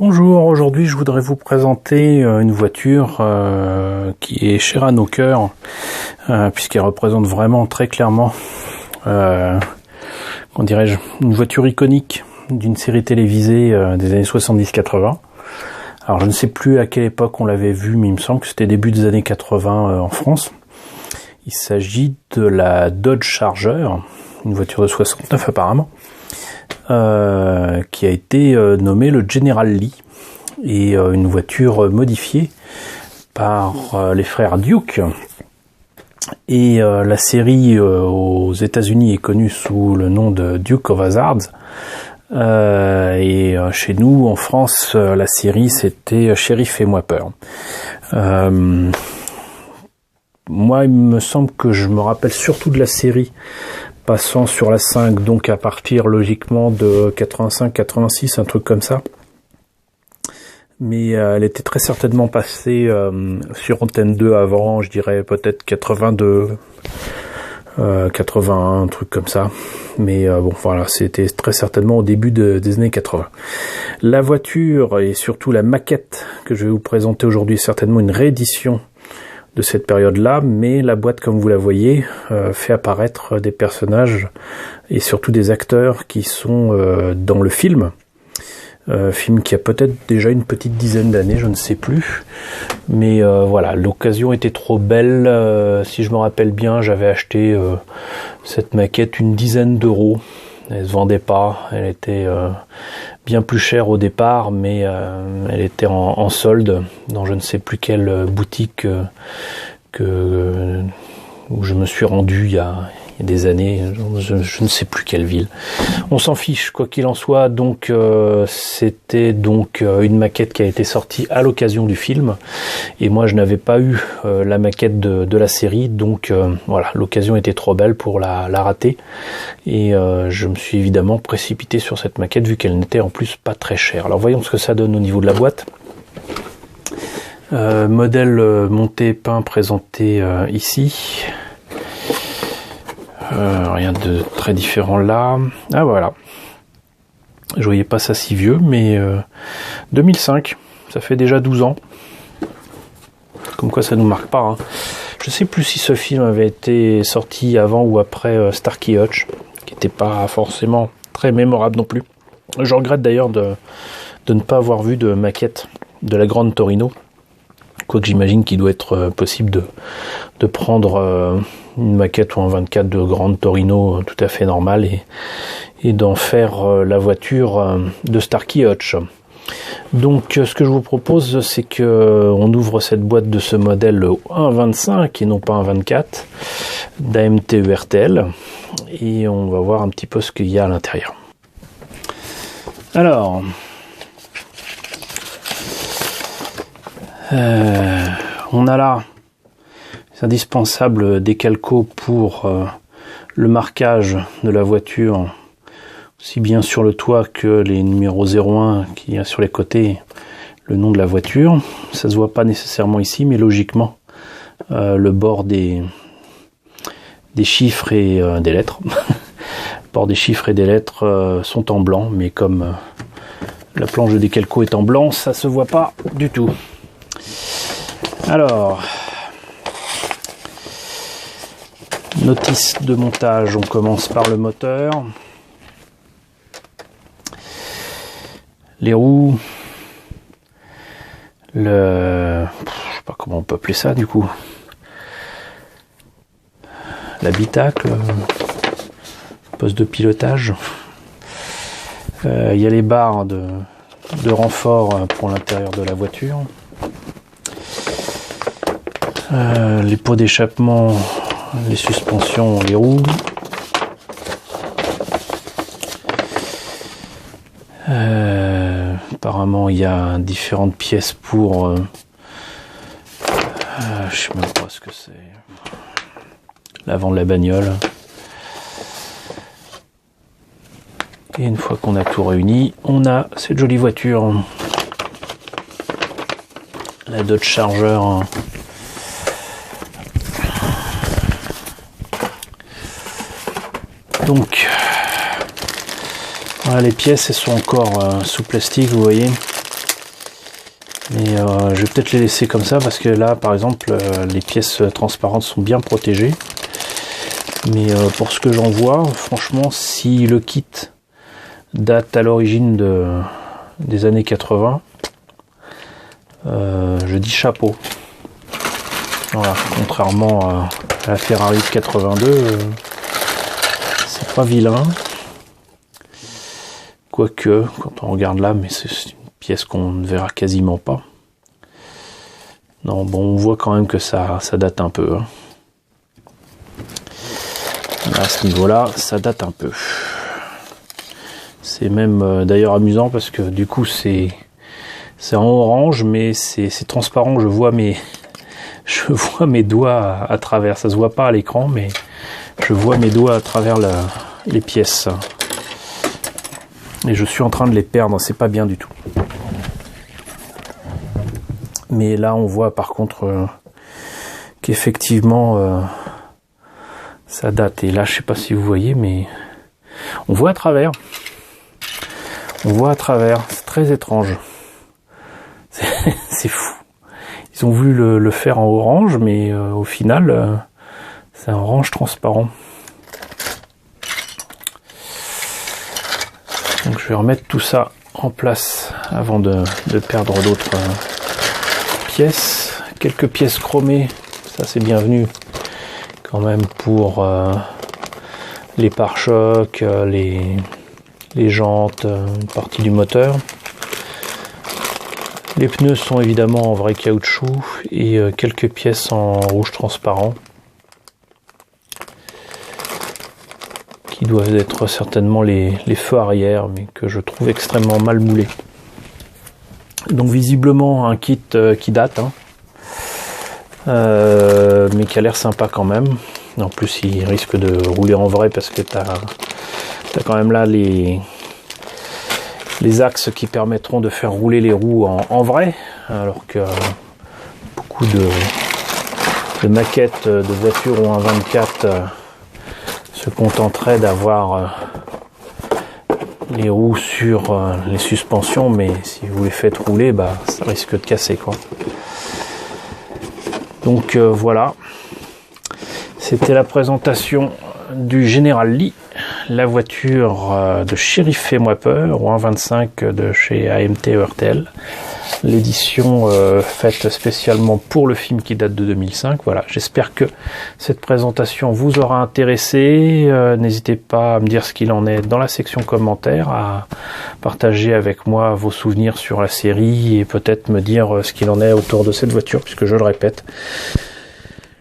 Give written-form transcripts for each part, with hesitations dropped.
Bonjour, aujourd'hui je voudrais vous présenter une voiture qui est chère à nos cœurs, puisqu'elle représente vraiment très clairement, comment dirais-je, une voiture iconique d'une série télévisée des années 70-80. Alors je ne sais plus à quelle époque on l'avait vue, mais il me semble que c'était début des années 80 en France. Il s'agit de la Dodge Charger, une voiture de 69 apparemment, qui a été nommé le General Lee, et une voiture modifiée par les frères Duke. Et la série aux États-Unis est connue sous le nom de Duke of Hazzard. Et chez nous, en France, la série c'était Shérif Fais-moi peur. Moi, il me semble que je me rappelle surtout de la série passant sur la 5, donc à partir logiquement de 85-86, un truc comme ça. Mais elle était très certainement passée sur Antenne 2 avant, je dirais peut-être 82, 81, un truc comme ça. Mais bon, voilà, c'était très certainement au début des années 80. La voiture et surtout la maquette que je vais vous présenter aujourd'hui est certainement une réédition de cette période-là, mais la boîte, comme vous la voyez, fait apparaître des personnages et surtout des acteurs qui sont dans le film. Film qui a peut-être déjà une petite dizaine d'années, je ne sais plus. Mais voilà, l'occasion était trop belle. Si je me rappelle bien, j'avais acheté cette maquette une dizaine d'euros. Elle se vendait pas, elle était bien plus chère au départ, mais elle était en solde dans je ne sais plus quelle boutique où je me suis rendu il y a des années, je ne sais plus quelle ville. On s'en fiche, quoi qu'il en soit. Donc c'était donc une maquette qui a été sortie à l'occasion du film, et moi je n'avais pas eu la maquette de la série, donc voilà, l'occasion était trop belle pour la rater, et je me suis évidemment précipité sur cette maquette vu qu'elle n'était en plus pas très chère. Alors voyons ce que ça donne au niveau de la boîte. Modèle monté peint présenté ici. Rien de très différent là. Ah voilà. Je voyais pas ça si vieux, mais 2005, ça fait déjà 12 ans. Comme quoi ça nous marque pas. Hein. Je sais plus si ce film avait été sorti avant ou après Starkey Hutch, qui était pas forcément très mémorable non plus. Je regrette d'ailleurs de ne pas avoir vu de maquette de la Grande Torino. Quoique j'imagine qu'il doit être possible de prendre une maquette ou un 24 de Grande Torino tout à fait normale et d'en faire la voiture de Starkey Hutch. Donc ce que je vous propose, c'est que on ouvre cette boîte de ce modèle 1.25 et non pas un 24 d'AMT ERTL, et on va voir un petit peu ce qu'il y a à l'intérieur. Alors, on a là c'est indispensable décalco pour le marquage de la voiture, aussi bien sur le toit que les numéros 01 qu'il y a sur les côtés, le nom de la voiture. Ça se voit pas nécessairement ici, mais logiquement le bord des chiffres et des lettres le bord des chiffres et des lettres sont en blanc, mais comme la planche de décalco est en blanc, ça se voit pas du tout. Alors, notice de montage, on commence par le moteur, les roues, je sais pas comment on peut appeler ça du coup, l'habitacle, poste de pilotage, il y a les barres de renfort pour l'intérieur de la voiture. Les pots d'échappement, les suspensions, les roues. Apparemment, il y a différentes pièces pour... je sais même pas ce que c'est. L'avant de la bagnole. Et une fois qu'on a tout réuni, on a cette jolie voiture. La Dodge Charger. Donc, voilà, les pièces elles sont encore sous plastique, vous voyez. Mais je vais peut-être les laisser comme ça parce que là, par exemple, les pièces transparentes sont bien protégées. Mais pour ce que j'en vois, franchement, si le kit date à l'origine des années 80, je dis chapeau. Voilà, contrairement à la Ferrari de 82, c'est pas vilain. Quoique, quand on regarde là, mais c'est une pièce qu'on ne verra quasiment pas. Non, bon, on voit quand même que ça date un peu. Hein. À ce niveau-là, ça date un peu. C'est même d'ailleurs amusant parce que du coup, c'est en orange, mais c'est transparent. Je vois mes doigts à travers. Ça se voit pas à l'écran, mais je vois mes doigts à travers les pièces. Et je suis en train de les perdre, c'est pas bien du tout. Mais là, on voit par contre qu'effectivement, ça date. Et là, je sais pas si vous voyez, mais on voit à travers. On voit à travers. C'est très étrange. C'est fou. Ils ont voulu le faire en orange, mais au final, c'est un orange transparent. Donc je vais remettre tout ça en place avant de perdre d'autres pièces. Quelques pièces chromées, ça c'est bienvenu quand même pour les pare-chocs, les jantes, une partie du moteur. Les pneus sont évidemment en vrai caoutchouc et quelques pièces en rouge transparent qui doivent être certainement les feux arrière, mais que je trouve extrêmement mal moulés. Donc visiblement un kit qui date, hein, mais qui a l'air sympa quand même. En plus il risque de rouler en vrai parce que t'as quand même là les axes qui permettront de faire rouler les roues en vrai, alors que beaucoup de maquettes de voitures ont un 24 se contenteraient d'avoir les roues sur les suspensions, mais si vous les faites rouler, bah ça risque de casser quoi. Donc voilà, c'était la présentation du General Lee, la voiture de Sheriff Fais-moi peur ou 1.25 de chez AMT ERTL, l'édition faite spécialement pour le film qui date de 2005. Voilà, j'espère que cette présentation vous aura intéressé. N'hésitez pas à me dire ce qu'il en est dans la section commentaires, à partager avec moi vos souvenirs sur la série et peut-être me dire ce qu'il en est autour de cette voiture, puisque je le répète,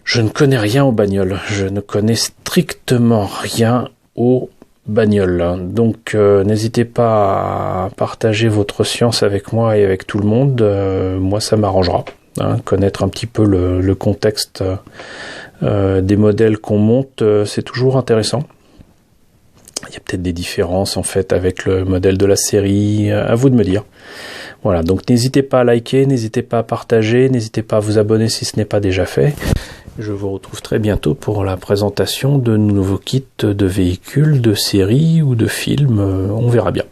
je ne connais rien aux bagnoles. Je ne connais strictement rien aux bagnoles. Donc n'hésitez pas à partager votre science avec moi et avec tout le monde. Moi, ça m'arrangera. Hein, connaître un petit peu le contexte des modèles qu'on monte, c'est toujours intéressant. Il y a peut-être des différences en fait avec le modèle de la série. À vous de me dire. Voilà, donc n'hésitez pas à liker, n'hésitez pas à partager, n'hésitez pas à vous abonner si ce n'est pas déjà fait. Je vous retrouve très bientôt pour la présentation de nouveaux kits de véhicules, de séries ou de films, on verra bien.